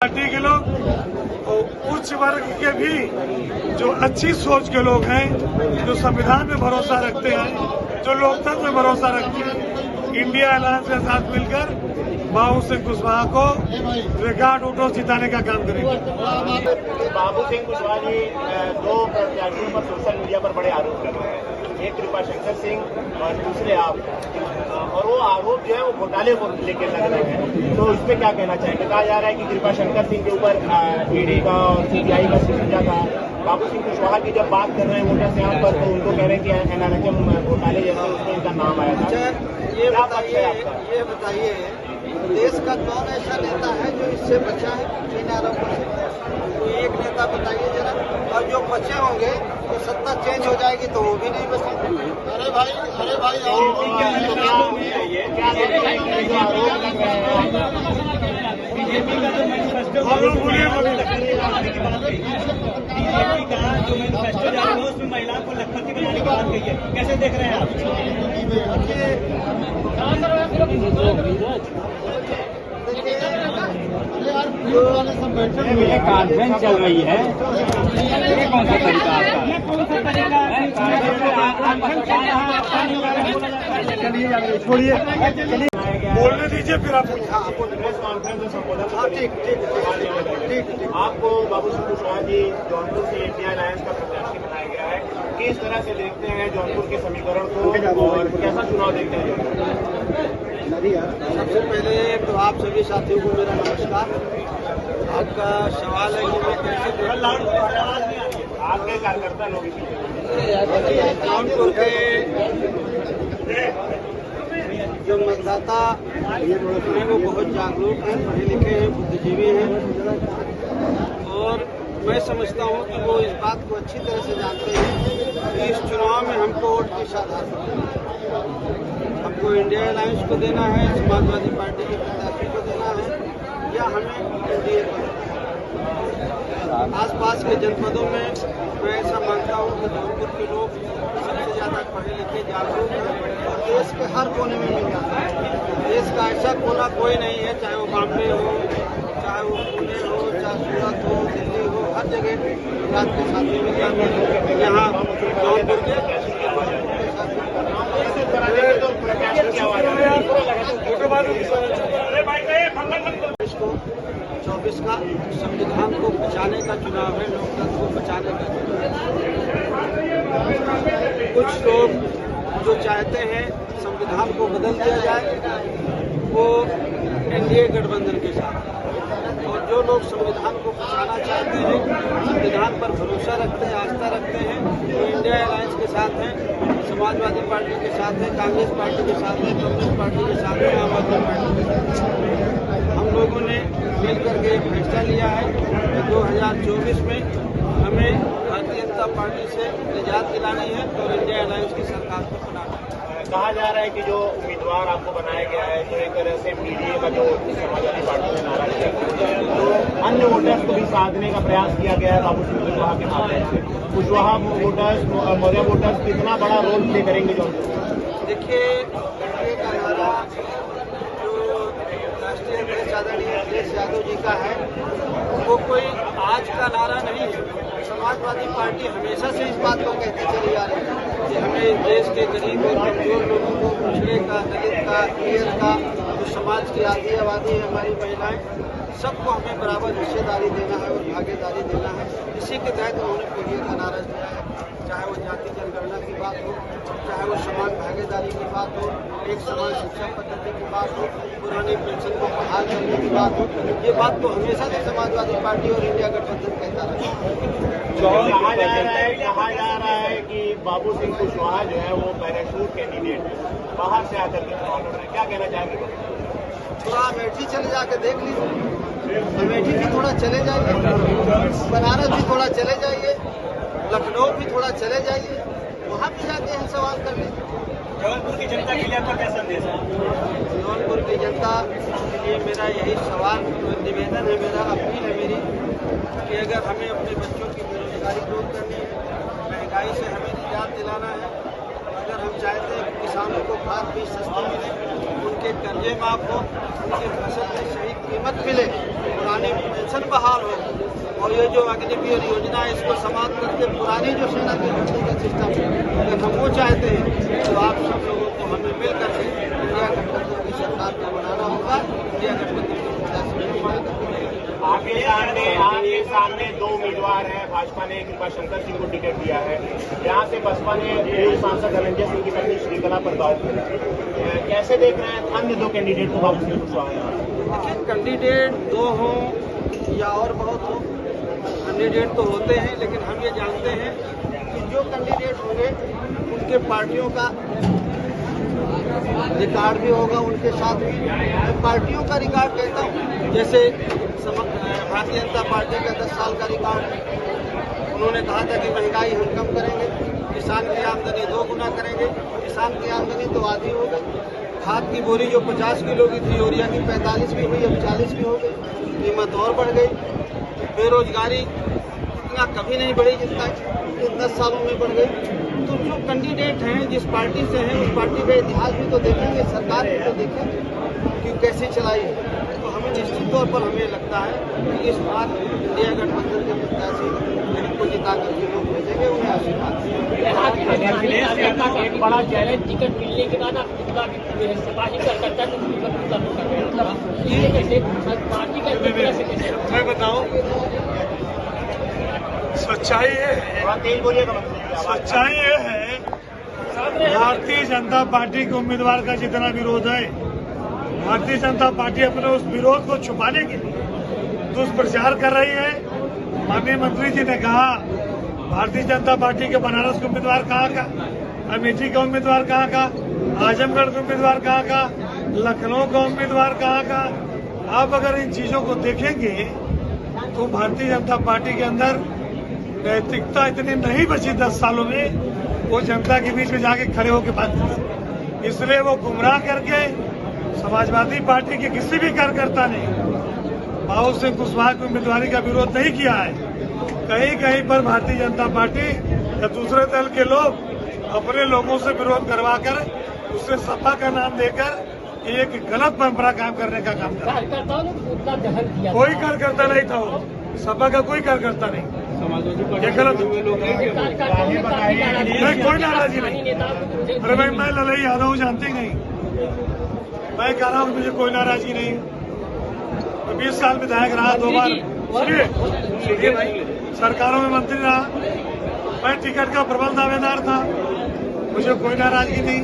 Party के लोग और उच्च वर्ग के भी जो अच्छी सोच के लोग हैं, जो संविधान में भरोसा रखते हैं, जो लोकतंत्र में भरोसा रखते हैं, इंडिया अलायंस के साथ मिलकर बाबू सिंह कुशवाहा को रिकॉर्ड वोटों जिताने का काम करेंगे। बाबू सिंह कुशवाहा जी दो प्रत्याशियों पर सोशल मीडिया पर बड़े आरोप कर रहे हैं, एक कृपाशंकर सिंह और दूसरे आप, और वो आरोप जो है वो घोटाले को लेकर लग रहे हैं, तो इस पर क्या कहना चाहेंगे? कहा जा रहा है कि कृपाशंकर सिंह के ऊपर ईडी का और सीबीआई का शिकंजा था। बाबू सिंह कुशवाहा की जब बात कर रहे हैं वोटर्स यहाँ पर, तो उनको कह रहे हैं कि एनआरएचएम घोटाले जैसे उसमें इनका नाम आया था। ये बताइए देश का कौन ऐसा नेता है जो इससे बचा है इन आरोपों से? कोई एक नेता बताइए जरा। और जो बचे होंगे तो सत्ता चेंज हो जाएगी तो वो भी नहीं बचेंगे। अरे भाई बीजेपी का जो मैनिफेस्टो जारी हुआ उसमें महिलाओं को लखपति बनाने की बात कही है, कैसे देख रहे हैं आप? कॉन्फ्रेंस चल रही है, ये कौन सा तरीका आपका? छोड़िए, बोलने दीजिए फिर आप। प्रेस कॉन्फ्रेंस में संबोधन ठीक। आपको बाबू सिंह कुशवाहा जी जौनपुर से इंडिया अलायंस का प्रत्याशी बनाया गया है, किस तरह से देखते हैं जौनपुर के समीकरण को और कैसा चुनाव देखते हैं? सबसे पहले तो आप सभी साथियों को मेरा नमस्कार। आपका सवाल है कि मैं कैसे आपके कार्यकर्ता लोग जौनपुर के जो मतदाता हैं वो बहुत जागरूक हैं, पढ़े लिखे हैं, बुद्धिजीवी हैं, और मैं समझता हूँ कि वो इस बात को अच्छी तरह से जानते हैं कि इस चुनाव में हमको वोट किस आधार पर, हमको इंडिया अलायंस को देना है, समाजवादी पार्टी के प्रत्याशी को देना है, या हमें एनडीए को। आसपास के जनपदों में मैं ऐसा मानता हूँ कि जौनपुर के लोग सबसे ज़्यादा पढ़े लिखे जागरूक हैं और देश के हर कोने में मिल जाते हैं। देश का ऐसा कोना कोई नहीं है, चाहे वो बॉम्बे हो, चाहे वो पुणे हो, चाहे सूरत हो, दिल्ली हो, हर जगह रात के साथ मिल जाते हैं। यहाँ जौनपुर के 24 का संविधान को बचाने का चुनाव है, लोकतंत्र को बचाने का चुनाव है। कुछ लोग जो चाहते हैं संविधान को बदल दिया जाए वो एनडीए गठबंधन के साथ, और जो लोग संविधान को बचाना चाहते हैं, संविधान पर भरोसा रखते हैं, आस्था रखते हैं, वो इंडिया अलायंस के साथ हैं, समाजवादी पार्टी के साथ है, कांग्रेस पार्टी के साथ है, कम्युनिस्ट पार्टी के साथ है, आम आदमी पार्टी के साथ है। हम लोगों ने मिलकर के फैसला लिया है कि 2024 में हमें भारतीय जनता पार्टी से निजात दिलानी है और इंडिया अलायंस की सरकार को बनाना है। कहा जा रहा है कि जो उम्मीदवार आपको बनाया गया है, जो एक तरह से मीडिया का जो समाजवादी पार्टी ने नारा किया है, तो अन्य वोटर्स को भी साधने का प्रयास किया गया है बाबू सिंह कुशवाहा के माध्यम से। कुशवाहा वोटर्स, मौर्य वोटर्स कितना बड़ा रोल प्ले करेंगे जौनपुर? देखिए, एनडीए का नारा जो राष्ट्रीय अध्यक्ष आदरणीय अखिलेश यादव जी का है, वो कोई आज का नारा नहीं है। समाजवादी पार्टी हमेशा से इस बात को कहती चली आ रही है कि हमें देश के गरीब और कमजोर लोगों को, पिछड़े का, दलित का, पीएस का, जो समाज की आधी आबादी है, हमारी महिलाएं, सबको हमें बराबर हिस्सेदारी देना है और भागीदारी देना है। इसी के तहत उन्होंने पीडीए का नारा दिया है। चाहे वो जाति जनगणना की बात हो, चाहे वो समान भागीदारी की बात हो, एक समान शिक्षा पद्धति की बात हो, पुरानी पेंशन को बहाल करने की बात हो, ये बात तो हमेशा से समाजवादी पार्टी और इंडिया गठबंधन कहता रहा। कहा जा रहा है कि बाबू सिंह कुशवाहा जो है वो पैराशूट कैंडिडेट बाहर से आकर के चुनाव लड़ रहे हैं, क्या कहना चाहेंगे? थोड़ा अमेठी चले जाके देख लीजिए, अमेठी भी थोड़ा चले जाइए, बनारस भी थोड़ा चले जाइए, लखनऊ भी थोड़ा चले जाइए, वहाँ भी जाके हम सवाल कर लीजिए। जौनपुर की जनता के लिए आपका क्या संदेश है? जौनपुर की जनता के लिए मेरा यही सवाल, निवेदन है, मेरा अपील है मेरी, कि अगर हमें अपने बच्चों की बेरोजगारी दूर करनी है, महंगाई से हमें निजात दिलाना है, अगर हम चाहते हैं कि किसानों को खाद बीज सस्ती मिले, उनके कर्जे माफ हो, उनकी फसल की सही कीमत मिले, पुरानी पेंशन बहाल हो, और ये जो अग्निवीर योजना है इसको समाप्त करके पुरानी जो सेना की भर्ती का सिस्टम, अगर हम वो चाहते हैं तो आप सब लोगों को हमें मिलकर के इंडिया गठबंधन की सरकार को बनाना होगा। इंडिया गठबंधन की आपके सामने दो उम्मीदवार हैं। भाजपा ने कृपा शंकर सिंह को टिकट दिया है, यहाँ से बसपा ने पूर्व सांसद धनंजय सिंह की पत्नी श्रीकला पर दाव किया। कैसे देख रहे हैं अन्य दो कैंडिडेट को बाबू सिंह कुशवाहा? देखिए, कैंडिडेट दो हों या और बहुत हो, कैंडिडेट तो होते हैं, लेकिन हम ये जानते हैं कि जो कैंडिडेट होंगे उनके पार्टियों का रिकॉर्ड भी होगा उनके साथ भी। मैं पार्टियों का रिकॉर्ड कहता हूँ, जैसे भारतीय जनता पार्टी का 10 साल का रिकॉर्ड है। उन्होंने कहा था कि महंगाई हम कम करेंगे, किसान की आमदनी 2 गुना करेंगे, किसान की आमदनी तो आधी हो गई। खाद की बोरी जो 50 किलो की थी, यूरिया की 45 भी हुई, अब 40 भी हो गई, कीमत और बढ़ गई। बेरोजगारी इतना कभी नहीं बढ़ी जितना 10 सालों में बढ़ गई। तो जो कैंडिडेट हैं, जिस पार्टी से हैं, उस पार्टी का इतिहास भी तो देखेंगे, सरकार भी तो देखेंगे कि कैसे चलाई है। तो हमें निश्चित तौर पर हमें लगता है कि इस बार इंडिया गठबंधन के प्रत्याशी जिनको जिता करके लोग भेजेंगे, उन्हें आशीर्वाद एक बड़ा चैलेंज टिकट मिलने के बाद आप कितना सिपाही कार्यकर्ता पार्टी का मैं बताऊं, सच्चाई ये है, तेज बोलिएगा। सच्चाई ये है, भारतीय जनता पार्टी के उम्मीदवार का जितना विरोध है, भारतीय जनता पार्टी अपने उस विरोध को छुपाने के लिए दुष्प्रचार कर रही है। माननीय मंत्री जी ने कहा भारतीय जनता पार्टी के बनारस का उम्मीदवार कहाँ का, अमेठी का उम्मीदवार कहाँ का, आजमगढ़ का उम्मीदवार कहाँ का, लखनऊ का उम्मीदवार कहाँ का। आप अगर इन चीजों को देखेंगे तो भारतीय जनता पार्टी के अंदर नैतिकता इतनी नहीं बची 10 सालों में, वो जनता के बीच में जाके खड़े होकर बात कर। इसलिए वो गुमराह करके समाजवादी पार्टी के किसी भी कार्यकर्ता ने बाबू सिंह कुशवाहा की उम्मीदवारी का विरोध नहीं किया है। कहीं कहीं पर भारतीय जनता पार्टी या दूसरे दल के लोग अपने लोगों से विरोध करवाकर उससे सपा का नाम देकर एक गलत परंपरा काम करने का काम कर कार्यकर्ताओं ने उतना दहन किया। कोई कार्यकर्ता नहीं था, वो सपा का कोई कार्यकर्ता नहीं। ये गलत नहीं, कोई नाराजगी नहीं। अरे भाई, मैं ललई यादव जानते नहीं, मैं कह रहा हूँ मुझे कोई नाराजगी नहीं। 20 साल विधायक रहा, 2 बार सुनिए भाई, सरकारों में मंत्री रहा, मैं टिकट का प्रबल दावेदार था, मुझे कोई नाराजगी नहीं।